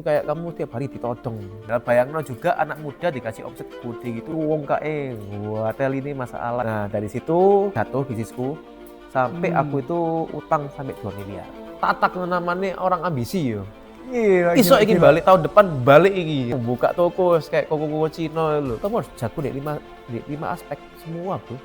Kayak kamu tiap hari ditodong. Nah, bayangno juga anak muda dikasih omset gede gitu, wong kae, hotel ini masalah. Nah, dari situ jatuh bisnisku sampai aku itu utang sampai 2 miliar. Tatak namanya orang ambisi yo. Gila, Iso gila, iki gila. balik tahun depan balik iki. Buka toko kayak koko-koko Cina lho. Kamu harus jago di 5 aspek semua, Bro.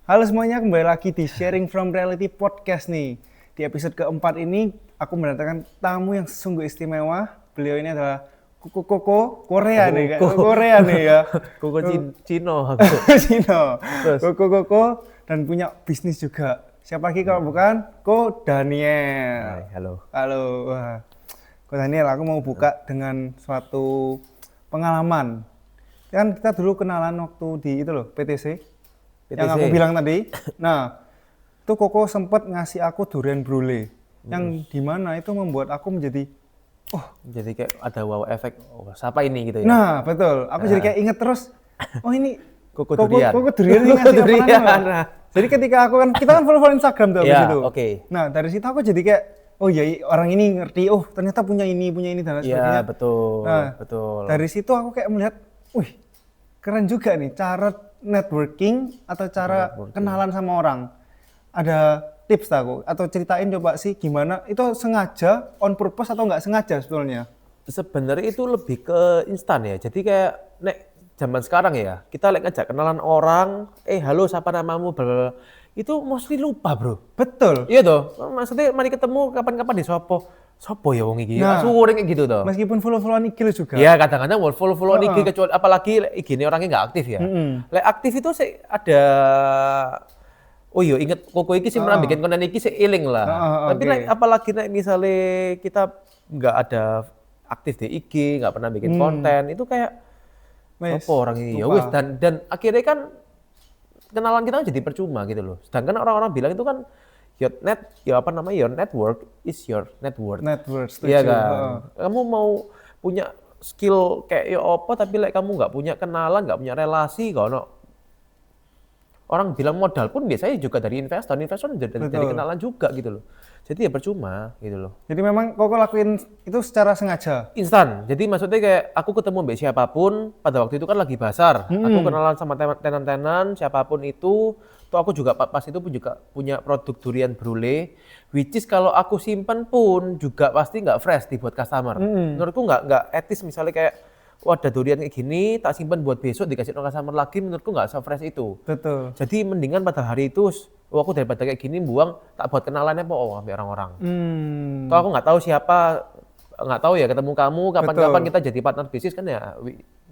Halo semuanya, kembali lagi di Sharing from Reality Podcast nih. Di episode keempat ini, aku mendatangkan tamu yang sungguh istimewa. Beliau ini adalah Koko Korea nih, Korea nih ya. Koko Cina. Cino. Terus? Koko dan punya bisnis juga. Siapa lagi kalau bukan Ko Daniel. Hai, halo. Halo. Wah. Ko Daniel, aku mau buka dengan suatu pengalaman. Kan kita dulu kenalan waktu di itu loh, PTC. Yang aku bilang tadi. Nah, itu Koko sempat ngasih aku durian brulee. Yang dimana itu membuat aku menjadi, Jadi kayak ada wow efek, oh, siapa ini gitu ya? nah betul. Aku jadi kayak inget terus, oh ini Koko durian. Koko durian ini Koko ngasih durian. apa namanya. Jadi ketika aku kan, kita kan follow Instagram tuh abis Ya, itu. oke. Nah, dari situ aku jadi kayak, oh iya orang ini ngerti, oh ternyata punya ini dan lain sebagainya. Iya, betul. Nah, betul. dari situ aku kayak melihat, wih keren juga nih cara networking atau cara kenalan sama orang. Ada tips tak aku? Atau ceritain coba sih gimana, itu sengaja, on purpose atau nggak sengaja sebetulnya? Sebenarnya itu lebih ke instan ya. Jadi kayak nek zaman sekarang ya, kita ngajak kenalan orang, halo siapa namamu, bla, itu mostly lupa, Bro. Betul. Iya toh. Maksudnya mari ketemu kapan-kapan di sopo ya wong iki. Nah, Suwe kayak gitu toh. Meskipun follow-followan IG juga. Iya, kadang-kadang follow IG kecuali apalagi IG ini orangnya nggak aktif ya. Lek aktif itu sih ada, oh iya inget Koko iki sih pernah bikin konten iki sih eling lah. Tapi oke. apalagi misalnya kita nggak ada aktif di IG, nggak pernah bikin konten, itu kayak Wes, apa orang ini ya lupa. wis, dan akhirnya kan kenalan kita jadi percuma gitu loh. Sedangkan orang-orang bilang itu kan your network is your net worth. Net worth, Iya setuju. kan. Kamu mau punya skill kayak ya apa, tapi kamu nggak punya kenalan, nggak punya relasi, kono. Orang bilang modal pun biasanya juga dari investor dari kenalan juga gitu loh. Jadi ya percuma gitu loh. Jadi memang Koko lakuin itu secara sengaja. Instan. Jadi maksudnya kayak aku ketemu mbak siapapun, pada waktu itu kan lagi basar. Aku kenalan sama tenan-tenan siapapun itu. Tuh aku juga pas itu pun juga punya produk durian brulee, which is kalau aku simpen pun juga pasti nggak fresh dibuat customer. Menurutku nggak etis misalnya kayak, wah ada durian kayak gini, tak simpen buat besok dikasih ke customer lagi, menurutku nggak se-fresh itu. Betul. Jadi mendingan pada hari itu, aku daripada kayak gini buang, tak buat kenalannya sampai orang-orang. Toh aku nggak tahu siapa, nggak tahu ya ketemu kamu, kapan-kapan kita jadi partner bisnis kan ya.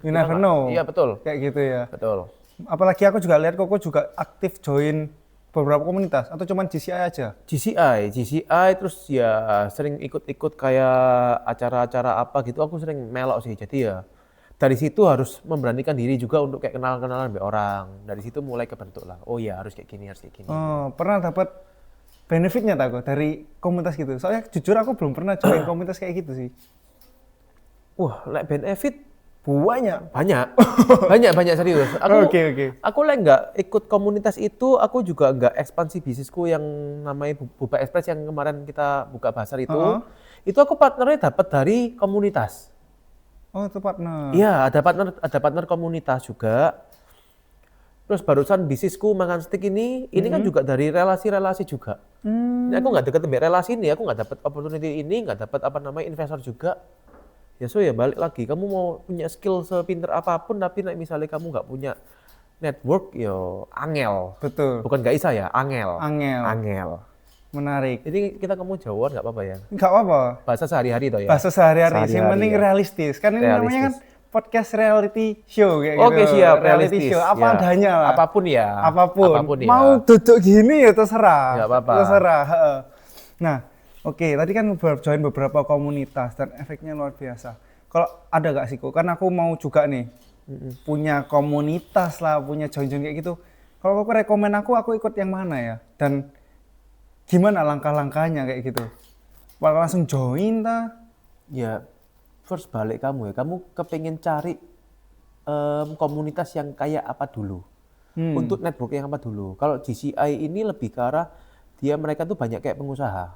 You never know. Iya betul. Kayak gitu ya. Betul. Apalagi aku juga lihat Koko juga aktif join beberapa komunitas atau cuman GCI aja? GCI terus ya sering ikut-ikut kayak acara-acara apa gitu, aku sering melok sih. Jadi ya dari situ harus memberanikan diri juga untuk kayak kenalan-kenalan sama orang. Dari situ mulai kebentuk lah. Oh ya harus kayak gini. Oh, pernah dapat benefitnya tak kok dari komunitas gitu? Soalnya jujur aku belum pernah join komunitas kayak gitu sih. Wah, benefit Banyak. banyak serius. Oke. Aku nggak ikut komunitas itu, aku juga nggak ekspansi bisnisku yang namanya Buba Express yang kemarin kita buka pasar itu. Itu aku partnernya dapat dari komunitas. Oh, itu partner. Iya, ada partner komunitas juga. Terus barusan bisnisku makan stick ini kan juga dari relasi-relasi juga. Ini aku nggak deket sama relasi ini, aku nggak dapat opportunity ini, nggak dapat investor juga. Ya ya balik lagi, kamu mau punya skill sepinter apapun, tapi misalnya kamu nggak punya network, yo angel. Betul. Bukan nggak bisa ya, angel. Menarik. Jadi kita ngomong Jawa nggak apa-apa ya? Nggak apa-apa. Bahasa sehari-hari toh ya? Bahasa sehari-hari. Yang penting realistis. Kan ini namanya kan podcast reality show kayak gitu. Oke, siap, reality realistis. show. Apa Ya. adanya lah. Apapun ya. Apapun ya. Mau duduk gini ya terserah. Nggak apa-apa. Terserah. Nah, oke. Tadi kan join beberapa komunitas dan efeknya luar biasa. Kalau ada nggak sih kok? Kan aku mau juga nih punya komunitas lah, punya join kayak gitu. Kalau aku rekomen aku ikut yang mana ya? Dan gimana langkah-langkahnya kayak gitu? Bakal langsung join ta? Ya, first balik kamu ya. Kamu kepengen cari komunitas yang kayak apa dulu? Untuk network yang apa dulu? Kalau GCI ini lebih ke arah mereka tuh banyak kayak pengusaha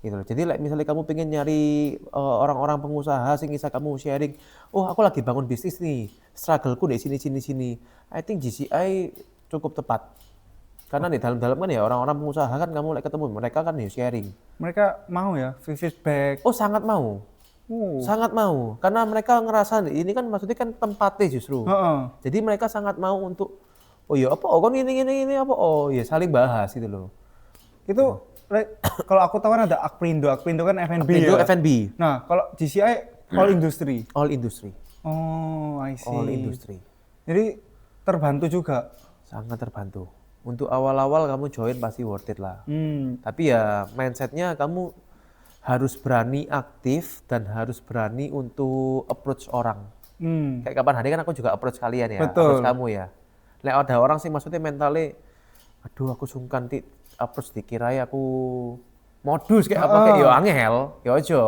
gitu loh. Jadi misalnya kamu pengen nyari orang-orang pengusaha sing bisa kamu sharing, oh aku lagi bangun bisnis nih, struggleku di sini. I think GCI cukup tepat. Karena di dalam-dalam kan ya orang-orang pengusaha kan kamu ketemu mereka kan ya sharing. Mereka mau ya feedback. Oh sangat mau. Sangat mau. Karena mereka ngerasa ini kan maksudnya kan tempatnya justru. Jadi mereka sangat mau untuk oh ya apa oh kan ini apa oh ya saling bahas gitu loh. Itu kalau aku tahu kan ada Akprindo kan F&B Akprindo ya. F&B. Nah, kalau GCI all industry. All industry. Oh, I see. All industry. Jadi terbantu juga. Sangat terbantu. Untuk awal-awal kamu join pasti worth it lah. Tapi ya mindsetnya kamu harus berani aktif dan harus berani untuk approach orang. Kayak kapan hari kan aku juga approach kalian ya, Betul. approach kamu ya. Nah ada orang sih maksudnya mentalnya, aduh aku sungkan approach dikirai aku modus kayak apa kayak yo angel, yo ojo.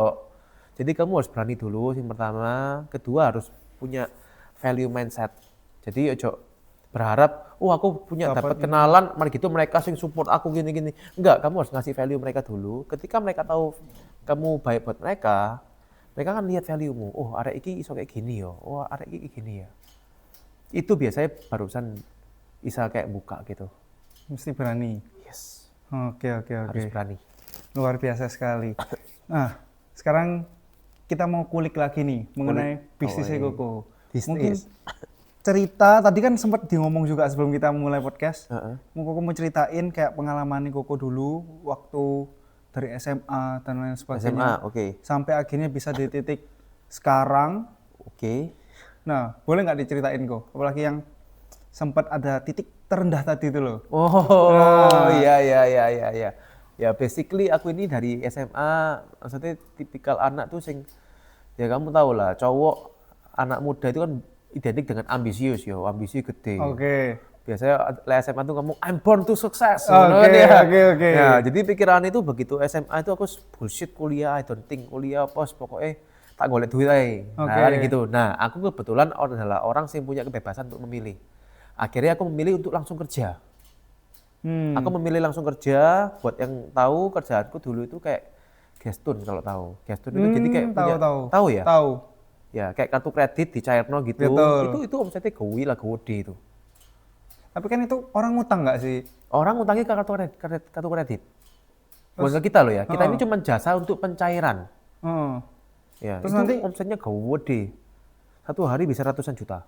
Jadi kamu harus berani dulu yang pertama, kedua harus punya value mindset. Jadi ojo berharap, oh aku punya dapat kenalan, mari gitu mereka sing support aku gini. Enggak, kamu harus ngasih value mereka dulu. Ketika mereka tahu kamu baik buat mereka kan lihat value-mu. Oh, arek iki iso kayak gini yo. Oh, arek iki gini ya. Itu biasanya barusan bisa kayak buka gitu. Mesti berani. Yes. Oke. Harus berani. Luar biasa sekali. Nah, sekarang kita mau kulik lagi nih mengenai bisnisnya Koko. Mungkin cerita tadi kan sempat ngomong juga sebelum kita mulai podcast. Koko mau ceritain kayak pengalaman Koko dulu waktu dari SMA dan lain sebagainya. SMA, oke. Sampai akhirnya bisa di titik sekarang. Oke. Nah, boleh nggak diceritain kok? Apalagi yang sempat ada titik terendah tadi itu loh. Oh, iya. Ya basically aku ini dari SMA, maksudnya tipikal anak tuh sing ya kamu tahu lah, cowok anak muda itu kan identik dengan ambisius yo, ambisi gede. Oke. Biasanya SMA tuh kamu I'm born to success. Oke. Ya, jadi pikiran itu begitu SMA itu aku bullshit kuliah, I don't think kuliah pos pokoknya tak golek duit aja. Nah, kan gitu. Nah, aku kebetulan adalah orang yang punya kebebasan untuk memilih. Akhirnya aku memilih untuk langsung kerja. Aku memilih langsung kerja. Buat yang tahu kerjaanku dulu itu kayak gestun kalau tahu. Gestun itu jadi kayak punya tahu ya? Tahu. Ya, kayak kartu kredit dicairno gitu. Betul. Itu omsetnya gede itu. Tapi kan itu orang ngutang nggak sih? Orang ngutangnya ke kartu kredit. Bukan ke kita loh ya. Kita ini cuma jasa untuk pencairan. Ya, terus itu nanti omsetnya gede. Satu hari bisa ratusan juta.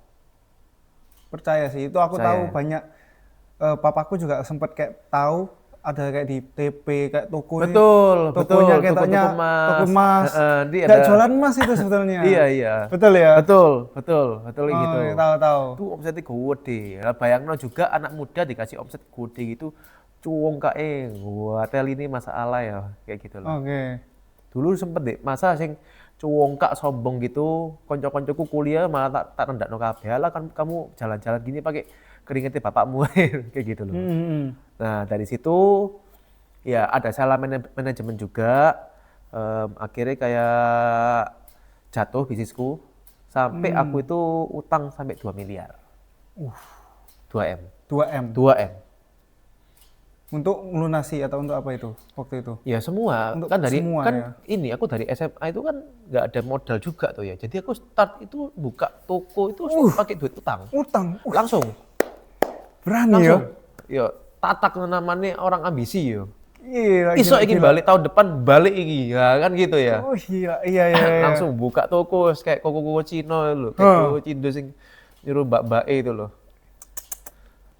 Percaya sih. Itu aku tahu banyak. Papaku juga sempat kayak tahu ada kayak di TP kayak toko betul kayak toko emas kayak jualan emas itu sebetulnya. iya betul ya, betul gitu. Tahu itu omsetnya gede. Bayangno juga anak muda dikasih omset gede gitu cuwong kae hotel ini masalah ya kayak gitu lah. Dulu sempet deh masa sing cuwong kak sombong gitu, konco-koncoku kuliah malah tak rendakno kabeh. Lah kan kamu jalan-jalan gini pakai keringetnya bapakmu kayak gitu loh. Nah dari situ ya ada salah manajemen juga, akhirnya kayak jatuh bisnisku sampai aku itu utang sampai 2 miliar. 2 M. Untuk melunasi atau untuk apa itu waktu itu? Ya semua. Untuk kan dari semua, kan ya? ini aku dari SMA itu kan nggak ada modal juga tuh ya. Jadi aku start itu buka toko itu pakai duit utang. Langsung. Berani langsung. Ya. Tatak namanya orang ambisi yo. Gila, Iso ingin balik tahun depan balik iki. Ya kan gitu ya. Oh iya. Langsung buka toko kayak koko Cina lho, kayak koko Cindo sing nyuruh mbak-mbak itu loh.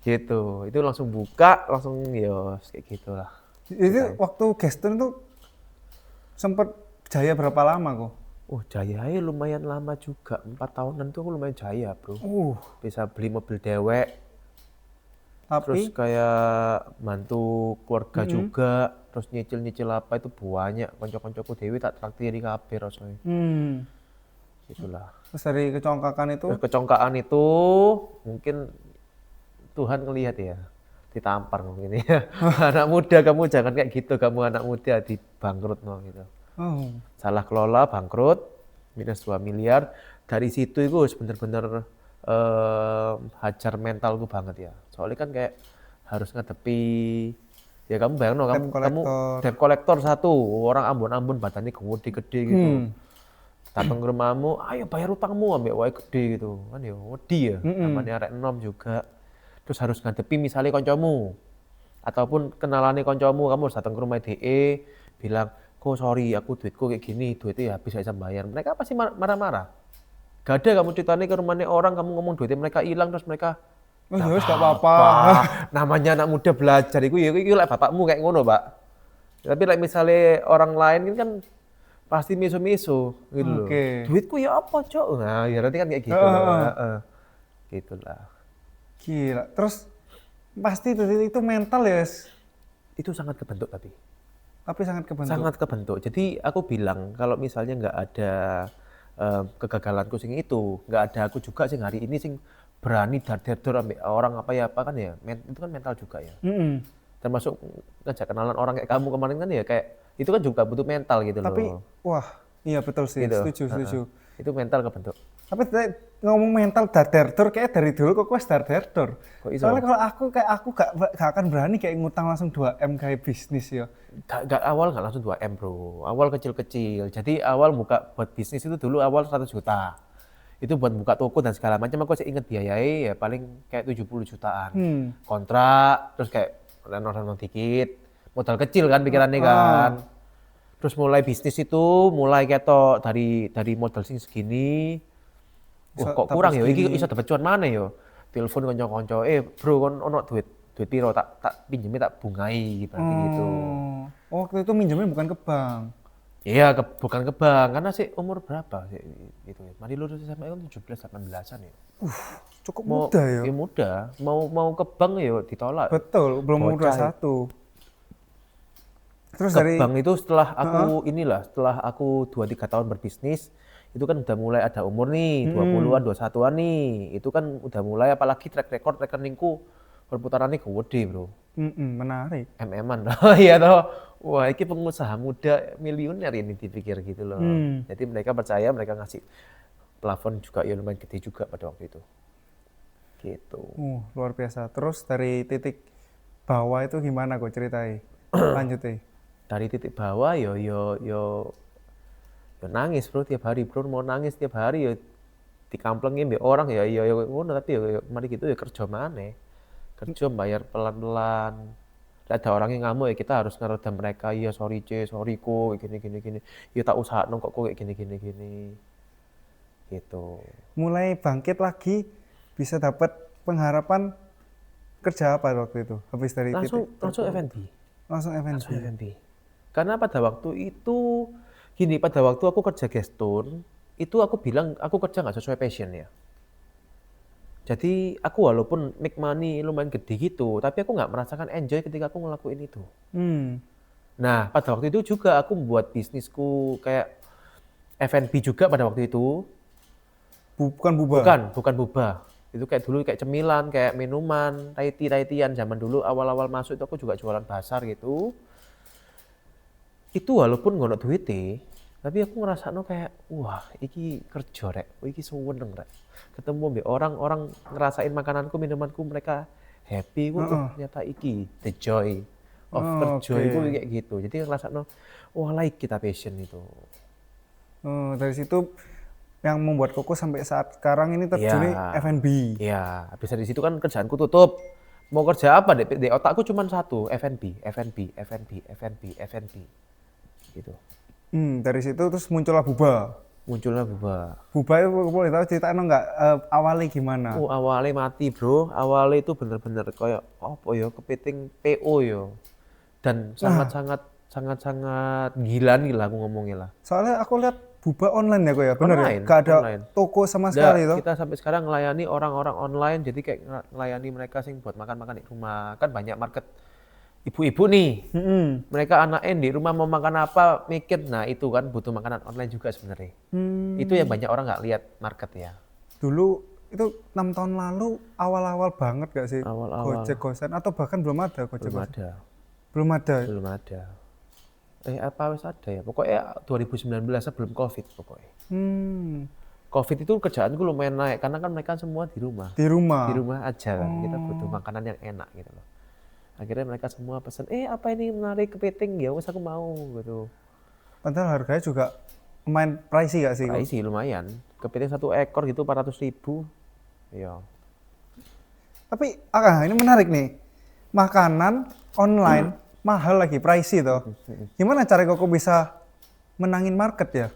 Gitu. Itu langsung buka, langsung ya kayak gitulah. Itu waktu Geston itu sempat jaya berapa lama kok? Jaya lumayan lama juga. 4 tahunan tuh aku lumayan jaya, Bro. Bisa beli mobil dewek. Terus kayak bantu keluarga juga, terus nyicil apa itu banyak. Konco-koncoku dewi tak traktiri kabeh rasanya. Itulah. Terus dari kecongkakan itu mungkin Tuhan ngelihat ya, ditampar mungkin ya. Anak muda kamu jangan kayak gitu, kamu anak muda dibangkrut gitu. Salah kelola bangkrut, minus 2 miliar. Dari situ itu bener-bener hajar mentalku banget ya. Soalnya kan kayak harus ngadepi Ya kamu bayang no, kamu kolektor. debt collector satu, orang Ambon-Ambon badannya gede gitu. Datang ke rumahmu, ayo bayar utangmu ambek wae gede gitu. Kan ya wedi ya, namanya arek enom juga. Terus harus ngadepi misalnya koncomu. Ataupun kenalane koncomu, kamu harus datang ke rumah DE, bilang, "Kok sorry, aku duitku kayak gini, duitnya habis gak bisa bayar." Mereka pasti marah-marah. Gak ada kamu ceritanya ke rumahnya orang, kamu ngomong duitnya mereka hilang, terus mereka Oh ya wis gak apa-apa. namanya anak muda belajar iku ya iku lek bapakmu kayak ngono, Pak. Tapi lek misalnya orang lain ini kan pasti miso-miso gitu loh. Oke. Duitku ya apa, Cok? Nah, ya nanti kan kayak gitu loh. Heeh. Gitulah. Gila. Terus pasti itu mental ya, Itu sangat kebentuk tapi. tapi sangat kebentuk. Sangat kebentuk. Jadi aku bilang kalau misalnya nggak ada kegagalanku sing itu, nggak ada aku juga sing hari ini sing berani dar-dar ambil orang apa ya apa kan ya, itu kan mental juga ya. Termasuk ngajak kenalan orang kayak kamu kemarin kan ya kayak itu kan juga butuh mental gitu Tapi loh. wah, iya betul sih, Gitu. setuju. Itu mental kebentuk. Tapi ngomong mental dar-dar kayak dari dulu kok wes dar-dar. Kok iso? Soalnya kalau aku gak akan berani kayak ngutang langsung 2M kayak bisnis ya. Gak awal nggak langsung 2M bro, awal kecil-kecil. Jadi awal buka buat bisnis itu dulu awal 100 juta. Itu buat buka toko dan segala macam, aku masih inget biayanya ya paling kayak 70 jutaan. Kontrak, terus kayak renov-renov dikit, modal kecil kan pikirannya kan. Terus mulai bisnis itu mulai ketok dari modal sing segini. Wah kok kurang ya, iki iso dapat cuan mana ya? Telepon konco-konco, bro kon ono duit piro tak pinjemi tak bungai berarti gitu. Oh, waktu itu minjemnya bukan ke bank. Iya, bukan ke bank, karena sih umur berapa sih itu ya. Mari lulus SMA kan 17-18an ya. Cukup muda ya. Ya muda, mau ke bank ya ditolak. Betul, belum umur 21. Terus Ke dari bank itu setelah setelah aku 2-3 tahun berbisnis, itu kan udah mulai ada umur nih, 20-an, 21-an nih. Itu kan udah mulai apalagi track record rekeningku perputarannya gede, Bro. menarik. MM-an. Iya toh. Wah, ini pengusaha muda miliuner ini dipikir gitu loh. Jadi mereka percaya, mereka ngasih plafon juga ya lumayan gede juga pada waktu itu. Gitu. Luar biasa. Terus dari titik bawah itu gimana kok ceritain? Lanjutin. Dari titik bawah yo nangis bro tiap hari bro, mau nangis tiap hari ya dikamplengin mbek orang ya ngono tapi ya mari gitu ya kerja maneh. Kerja bayar pelan-pelan. Ada orang yang ngamuk ya kita harus ngeredam mereka, iya sorry C, sorry ko, gini. Ya tak usahain kok kayak gini. Gitu. Mulai bangkit lagi, bisa dapat pengharapan kerja apa waktu itu? Habis dari Langsung F&B. Langsung F&B. Karena pada waktu itu gini, pada waktu aku kerja geston, itu aku bilang aku kerja nggak sesuai passion ya. Jadi aku walaupun make money lumayan gede gitu, tapi aku nggak merasakan enjoy ketika aku ngelakuin itu. Nah, pada waktu itu juga aku membuat bisnisku kayak F&B juga pada waktu itu. Bukan buba? Bukan buba. Itu kayak dulu kayak cemilan, kayak minuman, taiti-taitian. Zaman dulu awal-awal masuk itu aku juga jualan basar gitu. Itu walaupun nggak ada duitnya, tapi aku ngerasa kayak, wah, iki kerja rek, iki seneng rek. Ketemu mbak orang ngerasain makananku, minumanku, mereka happy, ternyata iki the joy of kerja itu kayak gitu. Jadi ngerasa wah like kita passion itu. Dari situ yang membuat Koko sampai saat sekarang ini terjunnya F&B. Iya, habis dari situ kan kerjaanku tutup. Mau kerja apa? Di otakku cuma satu, F&B. Gitu. Dari situ terus muncullah buba. Buba itu boleh tahu ceritain nggak awalnya gimana? Awalnya mati bro, awalnya itu bener-bener kayak apa ya, kepiting PO ya. Dan sangat gila nih lah aku ngomongnya lah. Soalnya aku lihat buba online ya kok ya, bener ya? Gak ada toko sama sekali toh? Kita sampai sekarang melayani orang-orang online, jadi kayak melayani mereka sing buat makan-makan di rumah. Kan banyak market ibu-ibu nih, mereka anaknya di rumah mau makan apa, mikir, nah itu kan butuh makanan online juga sebenarnya. Itu yang banyak orang nggak lihat market ya. Dulu itu 6 tahun lalu awal-awal banget gak sih? Gojek Gosen atau bahkan belum ada Gojek Gosen? Belum ada. Apa wis ada ya? Pokoknya 2019 sebelum Covid pokoknya. Covid itu kerjaanku lumayan naik karena kan mereka semua di rumah. Di rumah. Di rumah aja kan. Kita butuh makanan yang enak gitu loh. Akhirnya mereka semua pesen, apa ini menarik kepiting, ya wes aku mau gitu. Padahal harganya juga lumayan pricey gak sih kok? Pricey lumayan, kepiting 1 ekor gitu 400.000. Iya. Tapi ini menarik nih. Makanan online mahal lagi, pricey toh. Gimana cara kok bisa menangin market ya?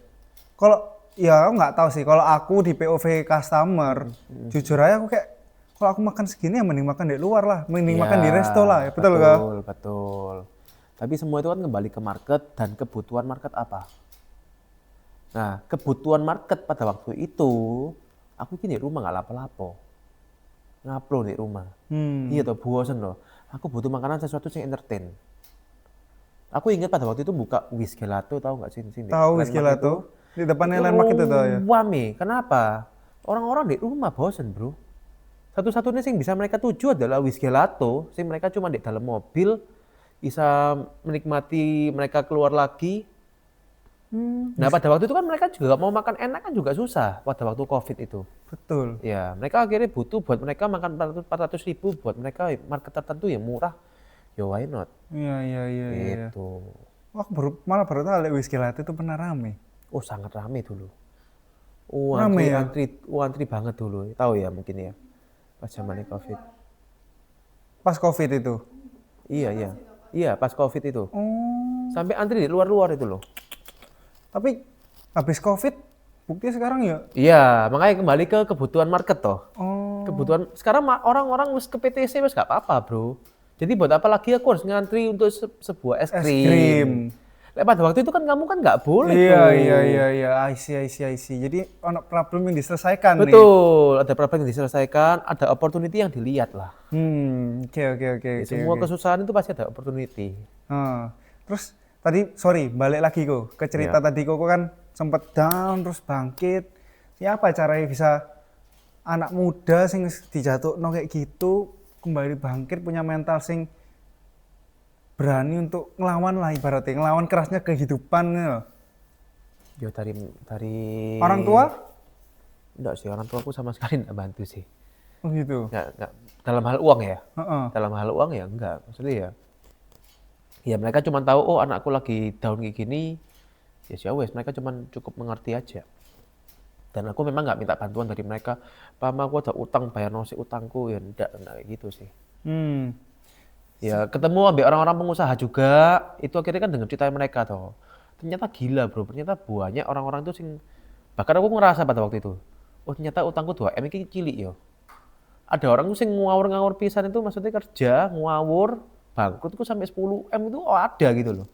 Kalau ya aku nggak tahu sih. Kalau aku di POV customer, jujur aja aku kayak kalau aku makan segini ya mending makan di luar lah, mending makan di resto lah, ya betul nggak? Betul. Tapi semua itu kan kembali ke market dan kebutuhan market apa. Nah, kebutuhan market pada waktu itu, aku gini di rumah nggak lapo-lapo. Ngupload di rumah. Iya toh, bosen loh. Aku butuh makanan sesuatu yang entertain. Aku ingat pada waktu itu buka Wis Gelato, tahu nggak sih di sini? Tahu Wis Gelato di depannya landmark itu tuh ya. Rame. Kenapa? Orang-orang di rumah bosen, bro. Satu-satunya yang bisa mereka tuju adalah Wis Gelato, sing mereka cuma di dalam mobil bisa menikmati, mereka keluar lagi. Nah, pada waktu itu kan mereka juga mau makan enak kan juga susah pada waktu COVID itu. Betul. Ya, mereka akhirnya butuh buat mereka makan 400.000 buat mereka market tertentu yang murah. Ya why not? Iya. Gitu. Wah, aku malah baru tahu Lek Wis Gelato itu pernah rame. Oh, sangat rame dulu. Rame ya? Antri banget dulu. Tahu ya mungkin ya. Pas zamannya COVID. Pas COVID itu. Iya. Iya, pas COVID itu. Oh. Sampai antri di luar-luar itu loh. Tapi habis COVID, buktinya sekarang ya? Iya, makanya kembali ke kebutuhan market toh. Oh. Kebutuhan sekarang orang-orang wis ke PTC wis gak apa-apa, Bro. Jadi buat apa lagi aku harus ngantri untuk sebuah es krim. Pada waktu itu kan kamu kan nggak boleh tuh. Iya. I see. Jadi ada problem yang diselesaikan nih. Betul, ada problem yang diselesaikan, ada opportunity yang dilihat lah. Oke. Semua kesusahan itu pasti ada opportunity. Terus tadi, balik lagi kok ke cerita tadi kok kan sempet down terus bangkit. Ya apa caranya bisa anak muda sing dijatuhno kayak gitu kembali bangkit punya mental sing berani untuk ngelawan lah ibaratnya, ngelawan kerasnya kehidupan gitu. Ya dari Orang tua? Enggak sih, orang tua aku sama sekali enggak bantu sih. Oh gitu. Enggak. Dalam hal uang ya? Dalam hal uang ya enggak. Maksudnya ya mereka cuma tahu oh anakku lagi down kayak gini. Ya wes, mereka cuma cukup mengerti aja. Dan aku memang nggak minta bantuan dari mereka. Pama aku ada utang, bayar nasi utangku, ya enggak kayak gitu sih. Ya ketemu ambil orang-orang pengusaha juga, itu akhirnya kan dengan cerita mereka toh. Ternyata gila bro, ternyata banyak orang-orang itu sing, bahkan aku ngerasa pada waktu itu, oh ternyata utangku 2M ini cilik yo. Ada orang tuh sing ngawur-ngawur pisan itu maksudnya kerja, ngawur, bangkrut itu sampai 10M itu ada gitu loh.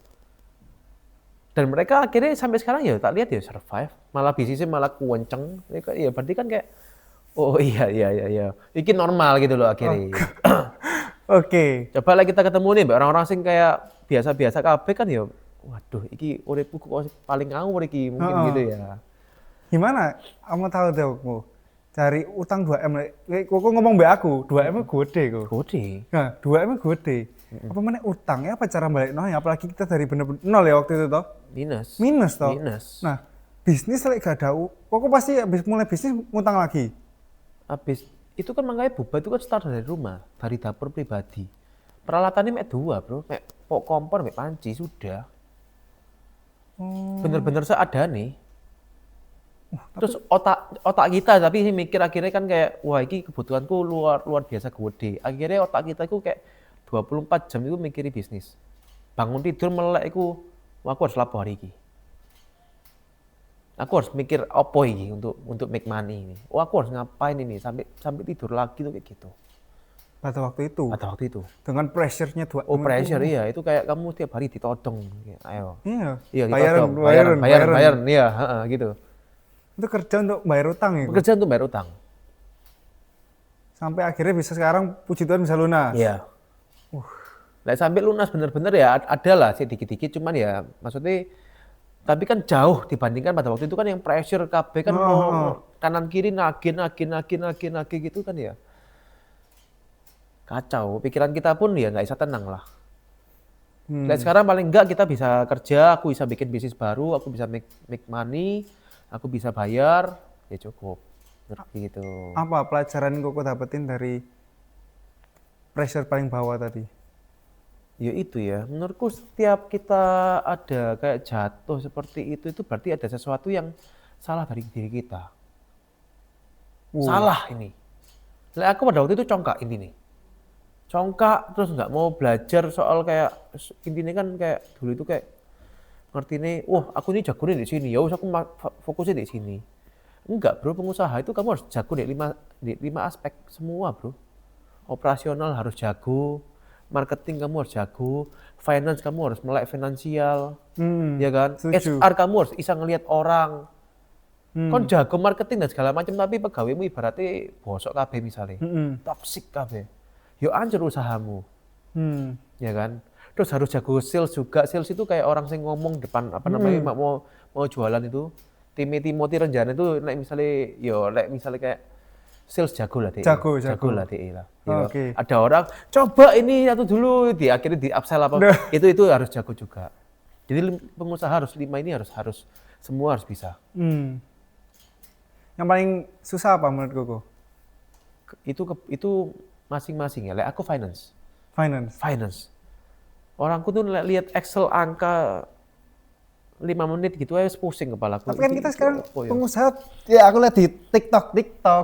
Dan mereka akhirnya sampai sekarang ya tak lihat ya survive, malah bisnisnya malah kuenceng. Ya berarti kan kayak, oh iya. Ini normal gitu loh akhirnya. Oke. Coba lah kita ketemu nih orang-orang sing kayak biasa-biasa kabeh kan ya. Waduh, iki uripku kok paling ngawur iki mungkin gitu ya. Gimana? Kamu tahu deh aku cari utang 2M. Kok ngomong mbak aku, 2M gede kok. Gede. Nah, 2M gede. Apa mana utangnya apa cara balik ya? Apalagi kita dari bener-bener nol ya waktu itu toh. Minus toh. Nah, bisnis lagi gak ada. Kok pasti habis mulai bisnis ngutang lagi. Habis itu kan makanya Buba itu kan start dari rumah, dari dapur pribadi. Peralatannya mek 2 bro, mek kompor, mek panci, sudah. Bener-bener seada nih. Terus otak kita tapi mikir akhirnya kan kayak wah ini kebutuhanku luar biasa gede. Akhirnya otak kita itu kayak 24 jam itu mikirin bisnis. Bangun tidur melek itu, wah aku harus lapor hari ini. Aku harus mikir apa ini untuk make money ini. Oh aku harus ngapain ini sampai tidur lagi tuh kayak gitu. Pada waktu itu. Dengan pressure-nya 2M. Oh pressure iya, itu kayak kamu tiap hari ditodong. Ayo. Iya, bayaran, iya, gitu. Itu kerja untuk bayar utang ya? Kerja untuk bayar utang. Sampai akhirnya bisa sekarang puji Tuhan bisa lunas. Iya. Nah, sampai lunas bener-bener ya ada lah sih dikit-dikit cuman ya maksudnya tapi kan jauh dibandingkan pada waktu itu kan yang pressure KB kan kanan kiri nagih gitu kan ya. Kacau, pikiran kita pun ya nggak bisa tenang lah. Dan sekarang paling enggak kita bisa kerja, aku bisa bikin bisnis baru, aku bisa make money, aku bisa bayar, ya cukup. Ngerti gitu. Apa pelajaran yang kok dapetin dari pressure paling bawah tadi? Ya itu ya, menurutku setiap kita ada kayak jatuh seperti itu berarti ada sesuatu yang salah dari diri kita. Wow. Salah ini. Lah aku pada waktu itu congkak ini nih. Congkak terus nggak mau belajar soal kayak intinya kan kayak dulu itu kayak ngerti nih, wah aku ini jago nih di sini, ya wis aku fokusnya di sini. Enggak bro, pengusaha itu kamu harus jago di lima aspek semua bro. Operasional harus jago, marketing kamu harus jago, finance kamu harus melek finansial, ya kan? Setuju. HR kamu harus bisa ngelihat orang. Kon Hmm. jago marketing dan segala macam tapi pegawaimu ibaratnya bosok kabeh misalnya, toxic kabeh. Yo hancur usahamu, Hmm. ya kan? Terus harus jago sales juga. Sales itu kayak orang yang ngomong depan apa namanya mau jualan itu. Timothy Renjana itu nek misalnya kayak sales jago lah dia. Jago. Lah dia lah. Gitu. Oke. Ada orang coba ini satu dulu akhirnya di upsell apa. Nah. Itu harus jago juga. Jadi pengusaha harus 5 ini harus semua harus bisa. Hmm. Yang paling susah apa menurut Koko? Itu masing-masing ya. Aku finance. Finance. Orangku tuh lihat Excel angka 5 menit gitu aja pusing kepalaku. Tapi kan kita sekarang apa ya? pengusaha, ya aku lihat di TikTok,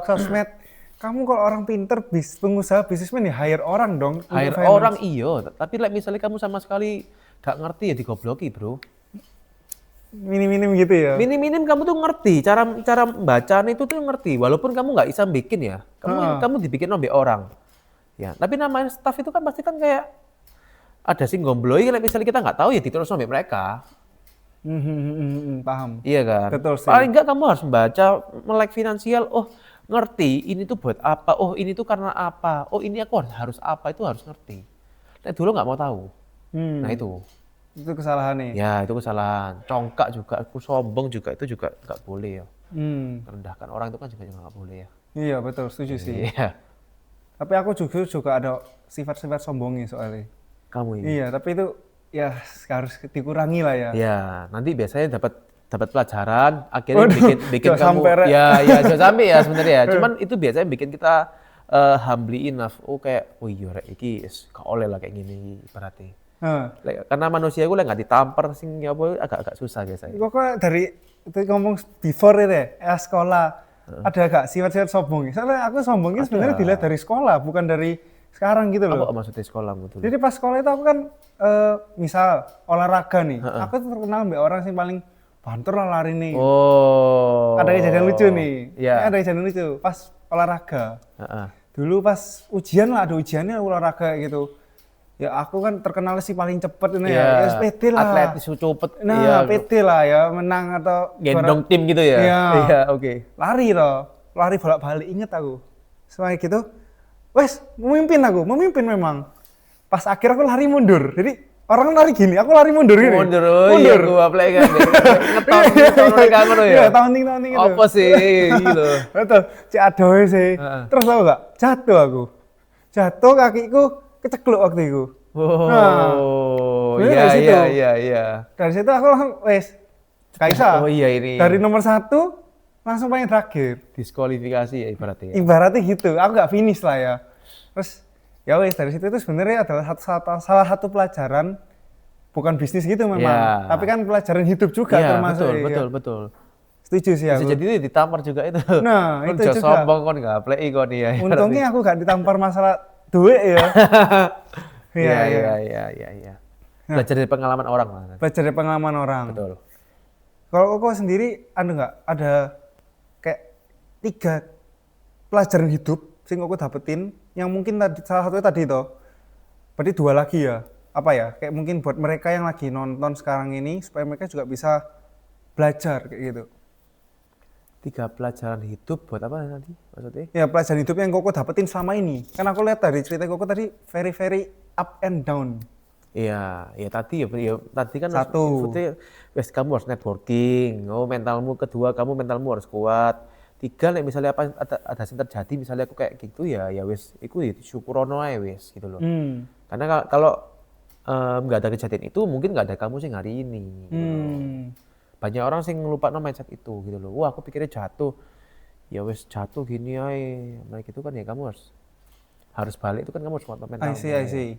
sosmed. Kamu kalau orang pinter, pengusaha, bisnismen ya hire orang dong. untuk Hire finance. orang iyo, tapi misalnya kamu sama sekali gak ngerti ya digobloki bro. Minim-minim gitu ya. Minim-minim kamu tuh ngerti, cara bacaan itu tuh ngerti, walaupun kamu nggak bisa bikin ya, kamu dibikin oleh orang. Ya, tapi namanya staff itu kan pasti kan kayak ada sing gombloi, misalnya kita nggak tahu ya diterus sampai mereka. Paham. Iya kan? Betul sih. Paling enggak kamu harus membaca, melek finansial, oh ngerti ini tuh buat apa, oh ini tuh karena apa, oh ini aku harus apa, itu harus ngerti. Nah dulu nggak mau tahu. Nah itu. Itu kesalahan nih. Ya itu kesalahan. Congkak juga, aku sombong juga, itu juga nggak boleh ya. Merendahkan orang itu kan juga nggak boleh ya. Iya betul, setuju sih. Iya. Tapi aku juga ada sifat-sifat sombongnya soalnya. Kamu ini. Iya, tapi itu ya harus dikurangi lah ya. Ya, nanti biasanya dapat pelajaran, akhirnya bikin jangan kamu sampai, jangan sampai ya sebenarnya ya. Cuman itu biasanya bikin kita humbly enough. Oh kayak, oh iya rek iki gak oleh lah kayak gini berarti. Karena manusia gue nggak ditampar sing ya apa agak susah biasanya. Kok dari itu ngomong before itu ya sekolah ada gak sifat-sifat sombongnya? Soalnya aku sombongnya sebenarnya dilihat dari sekolah, bukan dari sekarang gitu loh. Apa maksudnya sekolahmu tuh? Jadi pas sekolah itu aku kan misal olahraga nih, aku tuh terkenal mbak orang yang paling banter lah lari nih. Oh. Ada kejadian lucu nih. Iya. Ada kejadian lucu pas olahraga. Heeh. Dulu pas ujian lah, ada ujiannya olahraga gitu. Ya aku kan terkenal sih paling cepet ini ya. Ya pede lah. Atletis cepet. Nah, pede lah ya, menang atau gendong tim gitu ya. Iya, oke. Lari toh. Lari bolak-balik, inget aku. Soalnya gitu, wes memimpin memang. Pas akhir aku lari mundur. Jadi orang lari gini, aku lari mundur gini. Mundur. Iya, gua play kan. Ngeton mereka ngono ya. Iya, tahun-tahun gitu. Apa sih gitu. Betul, cik adoe sih. Terus tau gak? Jatuh aku. Jatuh kakiku kecekluk waktu itu. Oh, iya. Dari situ aku langsung, wes, Kaisa. Oh iya ini. Dari nomor 1 langsung paling terakhir. Diskualifikasi ya ibaratnya. Ibaratnya gitu, aku gak finish lah ya. Terus ya wes dari situ itu sebenarnya adalah salah satu pelajaran, bukan bisnis gitu memang, tapi kan pelajaran hidup juga termasuk. Betul. Setuju sih aku. Bisa jadi itu ditampar juga itu. Nah, itu juga. Sombong kon gak play kon ya. Untungnya aku gak ditampar masalah duit ya. Iya. Belajar dari pengalaman orang lah. Belajar dari pengalaman orang. Betul. Kalau Koko sendiri ada kayak 3 pelajaran hidup sing Koko dapetin yang mungkin tadi salah satunya tadi toh. Berarti 2 lagi ya. Apa ya? Kayak mungkin buat mereka yang lagi nonton sekarang ini supaya mereka juga bisa belajar kayak gitu. 3 pelajaran hidup buat apa nanti maksudnya? Ya pelajaran hidup yang Koko dapetin selama ini. Kan aku lihat dari cerita Koko tadi very up and down. Iya, tadi kan Satu. wes kamu harus networking. Oh, mentalmu kedua kamu mentalmu harus kuat. 3 misalnya apa ada yang terjadi misalnya aku kayak gitu ya wes iku ya syukurono ae wes gitu loh. Karena kalau nggak ada kejadian itu mungkin nggak ada kamu sih hari ini. Gitu loh. Banyak orang sih ngelupa mindset itu gitu loh. Wah, aku pikirnya jatuh. Ya wes jatuh gini aja. Nah gitu kan ya kamu harus balik itu kan kamu harus kuat mental. I see.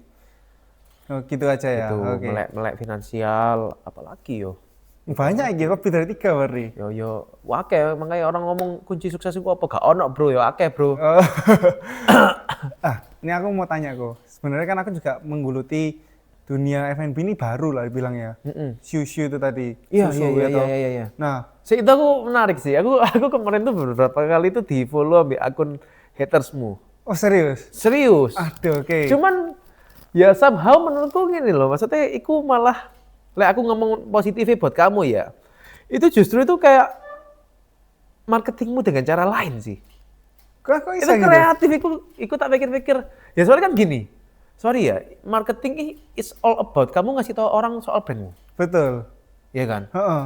Oh, gitu aja ya. Itu Oke. melek finansial, apalagi yo. Banyak iki lebih dari 3 berarti. Yo akeh makanya orang ngomong kunci sukses itu apa gak ono bro, yo akeh bro. Oh. Ini aku mau tanya kok. Sebenarnya kan aku juga menggeluti dunia F&B ini baru lah dibilang ya. Shushu itu tadi. Susu ya toh. Iya. Nah, Itu aku menarik sih. Aku kemarin tuh beberapa kali tuh di follow ambil akun hatersmu. oh serius? Serius. Aduh, oke. Cuman ya somehow menurutku gini loh. Maksudnya iku malah aku ngomong positifnya buat kamu ya. Itu justru itu kayak marketingmu dengan cara lain sih. Kok Itu bisa gitu? kreatif, iku tak pikir-pikir. Ya soalnya kan gini. Sorry ya, marketing is all about kamu ngasih tahu orang soal brandmu. Betul. Iya kan? Heeh.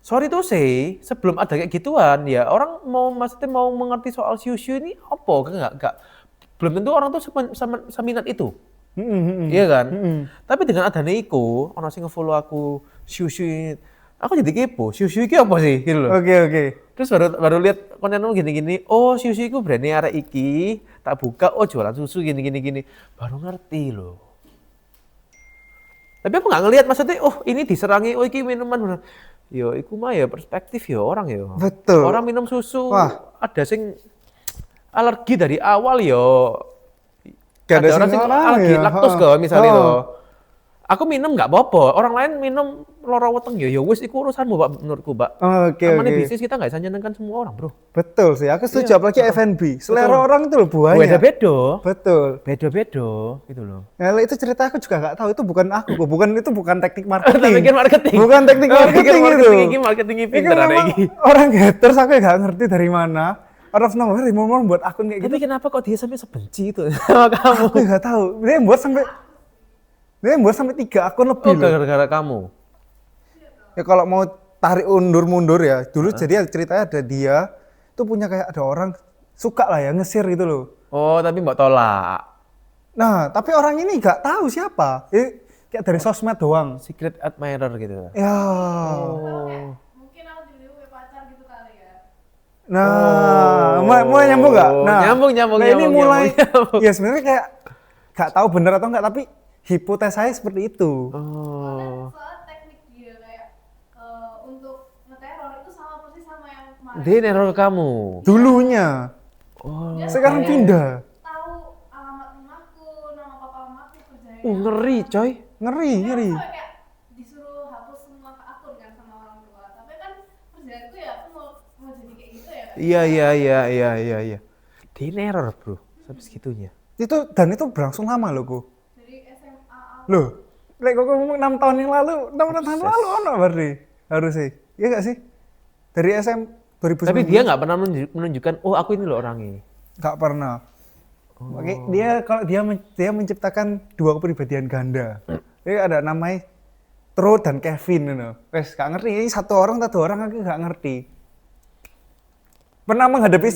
Sorry tuh say, sebelum ada kayak gituan ya orang maksudnya mau mengerti soal shushu ini apa enggak belum tentu orang tuh seminat itu. Iya kan? Tapi dengan adanya iku, orang sing nge-follow aku shushu ini, aku jadi kepo, shushu ini apa sih gitu loh. Oke. Terus baru lihat kontenmu gini-gini, oh shushu itu brandnya arek iki, tak buka, oh jualan susu gini. Baru ngerti loh. Tapi aku nggak ngelihat maksudnya, oh ini diserangi, oh iki minuman. Yo, iku mah ya perspektif ya orang ya. Betul. Orang minum susu, Wah. ada sing alergi dari awal yo. Gak Ada orang sing alergi laktos kok misalnya loh. Aku minum nggak apa-apa, orang lain minum loro weteng ya wis iku urusanmu Pak menurutku, Pak. Oke. Namanya bisnis kita nggak bisa nyenengkan semua orang, Bro. Betul sih, aku setuju apalagi F&B. Selera orang itu loh banyak. Beda-beda. Betul. Beda-beda gitu loh. Nah, itu cerita aku juga nggak tahu, itu bukan aku kok, itu bukan teknik marketing. Tak pikir marketing. Bukan teknik marketing itu. Marketing Itu pinter ada memang iki. orang haters aku nggak ngerti dari mana. Out of nowhere mau buat akun kayak gitu. Tapi kenapa kok dia sampai sebenci itu sama kamu? Aku nggak tahu. Dia buat sampai 3 akun lebih Oh, loh. gara-gara kamu. Ya kalau mau tarik mundur ya, dulu jadi ceritanya ada dia tuh punya kayak ada orang suka lah ya nge-share gitu loh. Oh, tapi mbak tolak. Nah, tapi orang ini nggak tahu siapa. Kayak dari sosmed doang. Secret admirer gitu. Ya. Oh. Mungkin aku tiba-tiba punya pacar gitu kali ya. Nah, mulai nyambung nggak? Nah, Nyambung. nah ini mulai, ya sebenarnya kayak nggak tahu bener atau nggak, tapi hipotesa saya seperti itu. Oh. Soalnya teknik dia kayak untuk ngeteror itu sama persis sama yang kemarin. Dia neror kamu. Dulunya, Oh. Dia sekarang kayak pindah. tahu alamat rumahku, nama papa mamaku, kerjanya. Ngeri, coy. Ngeri. Sampai kayak disuruh hapus semua ke akun kan sama orang tua. Tapi kan kerjaanku ya aku mau jadi kayak gitu ya. Iya. Dia neror, Bro. Sampai segitunya. Dan itu berlangsung lama loh, kok. Dari SMA Loh, lek kok ngomong 6 tahun yang lalu, 6 tahun lalu ono berarti. Harus sih. Iya nggak sih? Dari SM 2019. Tapi dia nggak pernah menunjukkan, oh aku ini loh orangnya. Nggak pernah. Oke, dia menciptakan 2 kepribadian ganda. Jadi ada namanya Tro dan Kevin gitu. Wes gak ngerti, ini satu orang aku gak ngerti. Pernah menghadapi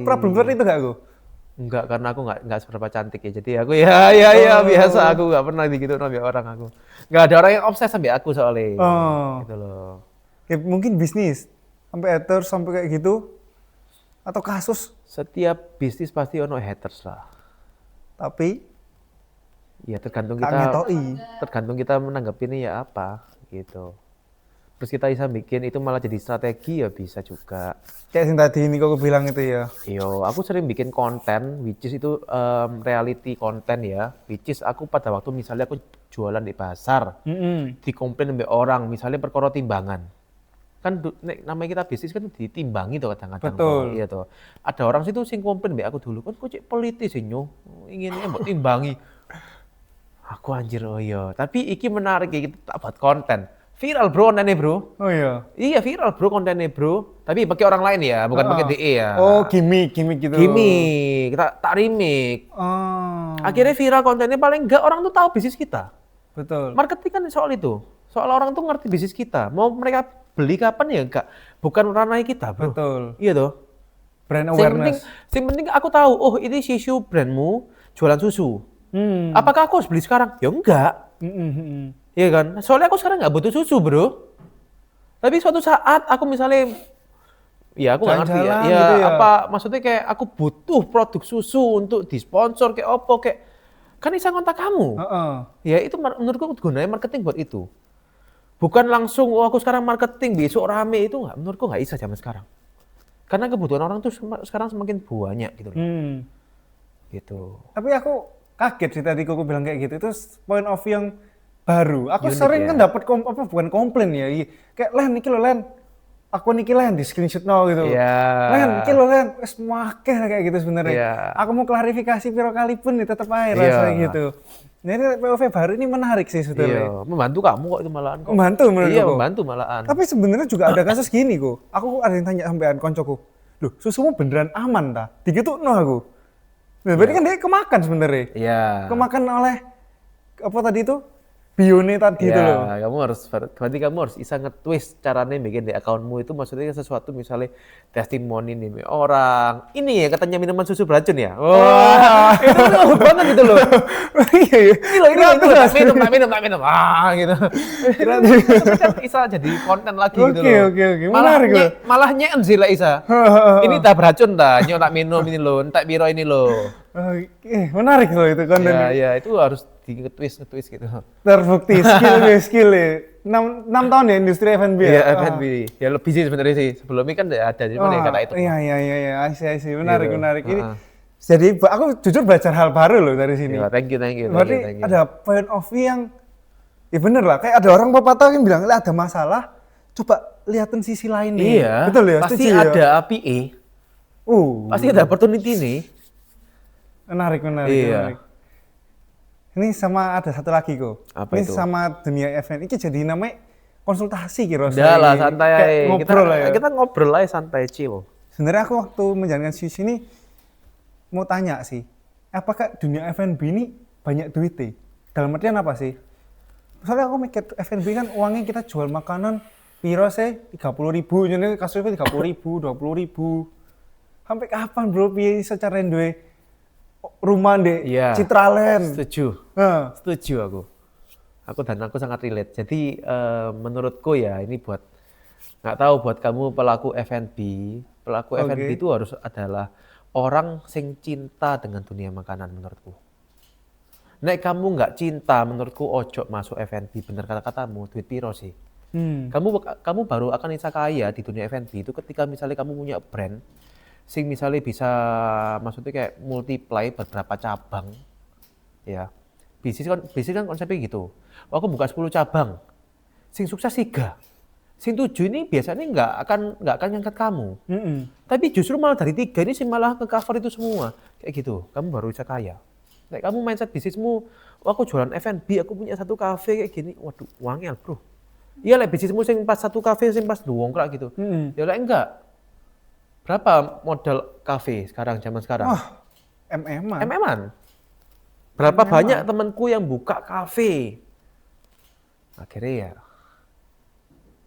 problem seperti itu gak aku? Enggak, karena aku nggak seberapa cantik ya. Jadi aku ya biasa, aku nggak pernah begitu sampai orang aku. Nggak ada orang yang obses sampai aku soalnya. Gitu loh. Ya, mungkin bisnis sampai haters sampai kayak gitu atau kasus, Setiap bisnis pasti ono haters lah. tapi Ya tergantung gak kita ngetoi. tergantung kita menanggapinya ya apa gitu. Terus kita bisa bikin itu malah jadi strategi ya bisa juga. Kayak yang tadi ini kok aku bilang itu ya. Yo, aku sering bikin konten, which is itu reality konten ya. Which is aku pada waktu misalnya aku jualan di pasar, dikomplain sama orang, misalnya perkara timbangan. Kan namanya kita bisnis kan ditimbangi tuh kadang-kadang. Betul. Iya tuh. Ada orang situ sing komplain mbak aku dulu, kan kok cek politis sih nyo, inginnya mbak timbangi. Aku anjir, oh iya. Tapi iki menarik ya, kita tak buat konten. Viral bro kontennya bro. Oh iya. Iya viral bro kontennya bro. Tapi pakai orang lain ya, bukan pakai DE ya. Oh, gimmick gitu. Gimik, kita tak remake. Oh. Akhirnya viral kontennya paling enggak orang tuh tahu bisnis kita. Betul. Marketing kan soal itu. Soal orang tuh ngerti bisnis kita. Mau mereka beli kapan ya enggak. Bukan ranah kita bro. Betul. Iya toh. Brand Yang penting, awareness. yang penting aku tahu, oh ini Shushu brandmu jualan susu. Apakah aku harus beli sekarang? Ya enggak. Iya kan? Soalnya aku sekarang nggak butuh susu bro. Tapi suatu saat aku misalnya, ya aku nggak ngerti ya. Jalan-jalan Ya gitu ya. apa maksudnya kayak aku butuh produk susu untuk disponsor kayak apa kayak. kan bisa ngontak kamu. Heeh. Ya itu menurutku gunanya marketing buat itu. Bukan langsung, oh aku sekarang marketing, besok rame, itu nggak, menurutku nggak bisa zaman sekarang. Karena kebutuhan orang tuh sekarang semakin banyak gitu loh. Gitu. Tapi aku kaget sih tadi Koko bilang kayak gitu. Itu point of view yang baru. Aku Unik sering ya. kan dapat bukan komplain ya. Kayak Len iki lho Len. Aku niki Len di screenshot gitu. Iya. Len iki lho Len wis akeh kayak gitu sebenarnya. Iya. Aku mau klarifikasi piro kali pun tetap aja Iya. rasanya gitu. Nah ini POV baru ini menarik sih sebetulnya. Iya, membantu kamu kok itu malahan kok. Membantu menurut Iya, Koko? membantu malahan. Tapi sebenarnya juga ada kasus gini kok. Aku ada yang tanya sampean koncoku. Loh, susumu beneran aman ta? Digitukno aku. Nah, berarti kan dia kemakan sebenarnya. Iya. Kemakan oleh apa tadi itu? Bione tadi itu loh. Ya, berarti kamu harus bisa nge-twist caranya bikin di akunmu itu maksudnya sesuatu misalnya testimoni nih orang. Ini ya katanya minuman susu beracun ya. Wah, itu kan banget gitu loh. Iya iya. Ini loh, tak minum. Ah, gitu. Itu kan Isa jadi konten lagi gitu loh. Oke. Menarik loh. Malah nyen sih lah Isa. Ini tak beracun dah, nyok tak minum ini loh, tak biro ini loh. Oke, menarik loh itu konten. Ya, itu harus di nge-twist gitu. Terbukti skill ya. 6 tahun ya industri F&B ya. Iya, F&B. Ya lebih sih sebenarnya sih. Sebelumnya kan ada cuma ya kata itu. Iya. I see. Menarik. Gitu. Ini jadi aku jujur belajar hal baru loh dari sini. Ya, thank you. Berarti ada point of view yang ya bener lah. Kayak ada orang pepatah yang bilang, ada masalah, coba lihatin sisi lain nih. Iya. Betul ya? Pasti Setuju ya? ada API. Pasti ada opportunity nih. Menarik. Iya. Ini sama ada satu lagi kok. Apa Ini itu? sama dunia event. Ini jadi namanya konsultasi kira. Udah lah, santai Kayak aja. ngobrol ya. Kita ngobrol aja santai, chill. Sebenarnya aku waktu menjalankan sisi ini mau tanya sih, apakah dunia F&B ini banyak duitnya? Dalam artian apa sih? Soalnya aku mikir F&B kan uangnya kita jual makanan piro sih 30.000, jadi kasusnya 30.000, 20.000. Sampai kapan bro piye secara duwe rumah deh, Iya. Citraland. Setuju aku. Aku sangat relate. Jadi menurutku ya ini nggak tahu buat kamu pelaku F&B. Pelaku F&B itu harus adalah orang sing cinta dengan dunia makanan menurutku. Nek kamu nggak cinta, menurutku ojo masuk F&B. Bener kata-katamu, duit piro sih. Kamu baru akan bisa kaya di dunia F&B itu ketika misalnya kamu punya brand, sing misalnya bisa maksudnya kayak multiply beberapa cabang, ya. Bisnis kan konsepnya gitu. Aku buka 10 cabang, sing sukses 3. Sing 7 ini biasanya nggak akan ngangkat kamu. Tapi justru malah dari 3 ini sih malah nge-cover itu semua. Kayak gitu, kamu baru bisa kaya. Kayak kamu mindset bisnismu, aku jualan F&B, aku punya satu kafe kayak gini, waduh, wangel bro. Iya lah bisnismu sing pas satu kafe, sing pas dongkrak gitu. Ya lah enggak. Berapa modal kafe zaman sekarang? Wah, MM-an. MM-an. Berapa banyak temanku yang buka kafe? Akhirnya ya,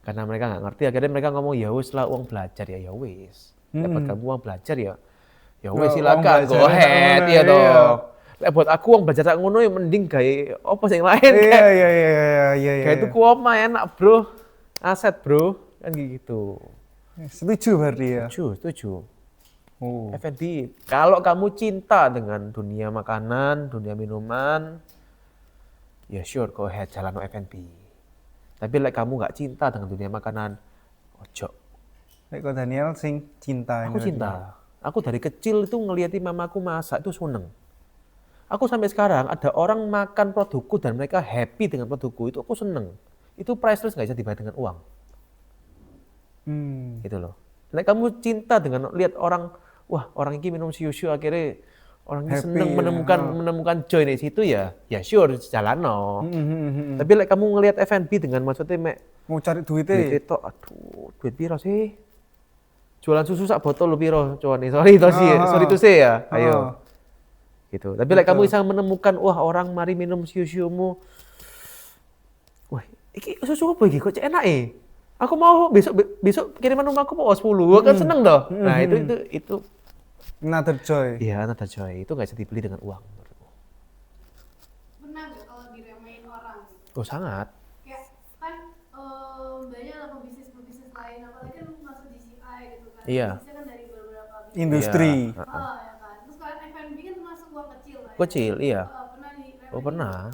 karena mereka nggak ngerti, akhirnya mereka ngomong ya wis lah uang belajar ya wis. Dapat kamu uang belajar ya wis silakan go ahead ya dong. Buat aku uang belajar tak ngono ya mending gawe apa sing lain kayak. Iya. Kayak itu kuoma enak bro, aset bro, kan gitu. Setuju berarti ya. Setuju. F&B, kalau kamu cinta dengan dunia makanan, dunia minuman, ya sure go ahead jalan F&B. Tapi kamu nggak cinta dengan dunia makanan, ojo. Kok Daniel sing cinta. Aku cinta. Aku dari kecil itu ngeliatin mamaku masak itu seneng. Aku sampai sekarang ada orang makan produkku dan mereka happy dengan produkku itu aku seneng. Itu priceless nggak bisa dibayar dengan uang. Gitu loh. Kamu cinta dengan lihat orang, wah orang ini minum siu-siu akhirnya orang ini seneng menemukan joy di situ ya sure jalan no. Tapi kamu ngelihat F&B dengan maksudnya mau cari duitnya. Duit itu, aduh, duit piro sih? Jualan susu sak botol lo piro, cuan nih. Sorry to say ya. Ayo. Gitu. Tapi kamu bisa menemukan wah orang mari minum siu-siumu. Wah, iki susu apa iki kok enak Aku mau besok kiriman rumahku mau 10, kan seneng toh. Nah, itu Another joy. Iya, another joy. Itu nggak bisa dibeli dengan uang menurutku. Benar nggak kalau diremehin orang? Oh, sangat. Kayak kan banyak lah pebisnis lain, apalagi kan masuk di CI gitu kan. Iya. Bisnisnya kan dari beberapa Industri. ya kan. Terus kalian F&B kan termasuk uang kecil lah. Kecil, iya. Pernah di Oh pernah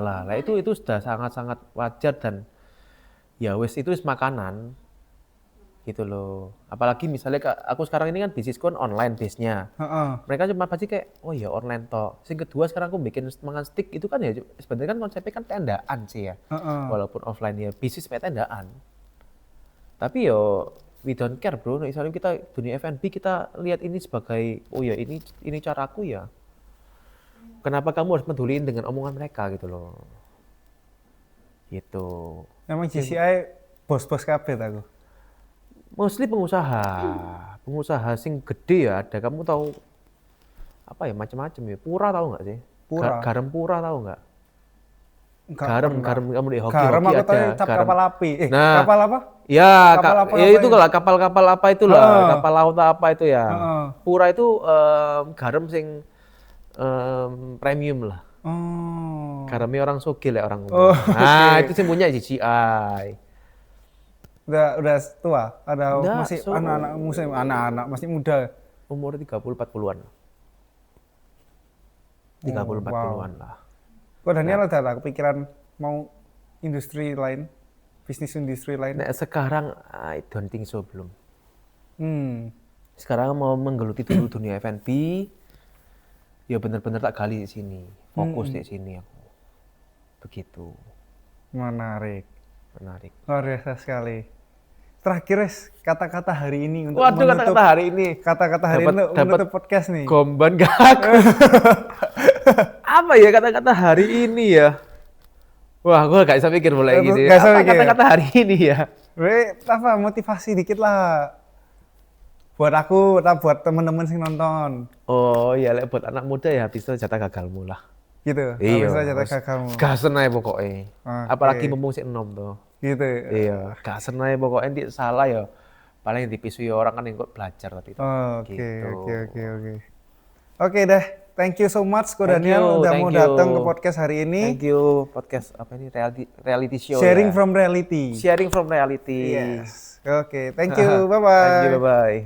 lah. Lah itu sudah sangat-sangat wajar dan ya wes itu wis makanan gitu loh. Apalagi misalnya aku sekarang ini kan bisnisku kan online base-nya. Heeh. Mereka cuma pasti kayak oh ya online toh. Yang kedua sekarang aku bikin mangan stick itu kan ya sebenarnya kan konsepnya kan tendaan sih ya. Heeh. Walaupun offline ya bisnis kayak tendaan. Tapi yo we don't care bro. Misalnya kita dunia F&B kita lihat ini sebagai oh ya ini caraku ya. Kenapa kamu harus peduliin dengan omongan mereka gitu loh. Gitu. Emang GCI bos-bos kabeh ta aku. Mostly pengusaha sing gede ya ada. Kamu tahu apa ya macam-macam ya. Pura tahu nggak sih? Pura. Garam Pura tahu nggak? Enggak Garam pernah. kamu di hoki Garam hoki aku tahu ada. cap Garam. kapal api. Nah. Kapal apa? Ya, Kapal apa ya itu lah kapal-kapal apa itulah, Heeh. kapal laut apa itu ya. Heeh. Pura itu garam sing premium lah. Oh. Garamnya orang sugih lah orang Oh, umum. Nah, oke. itu sih punya GCI. Udah tua, ada Enggak, masih anak-anak masih muda. Umur 30-40-an. 30-40-an lah. Kok Daniel ada kepikiran mau industri lain, bisnis industri lain? Nah, sekarang I don't think so belum. Hmm. Sekarang mau menggeluti dulu dunia F&B. Ya bener-bener tak gali di sini. Fokus di sini aku. Begitu. Menarik. Menarik. Luar biasa sekali. Terakhir, Res, kata-kata hari ini untuk Waduh, kata-kata hari ini. kata-kata hari ini untuk menutup podcast nih. Gomban gak aku. Apa ya kata-kata hari ini ya? Wah, gue gak bisa pikir mulai gitu. Gak bisa Apa mikir. kata-kata hari ini ya? Apa motivasi dikit lah. Buat aku, atau buat temen-temen sing nonton. Oh iya, buat anak muda ya habis itu jatah gagalmu lah. Gitu. Iya. Habis aja kamu. Gasen aja pokoknya. Oke. Apalagi mumpung si enom tuh. Gitu. Iya, gasen aja pokoknya di salah ya. Paling dipisui orang kan yang kok belajar tadi itu. Oke, Gitu. oke. Oke deh, thank you so much Ko Thank Daniel you, udah thank mau you. datang ke podcast hari ini. Thank you podcast apa ini reality show. Sharing ya? from reality. Sharing from reality. Yes. Oke, thank you. Bye-bye. Thank you, bye bye.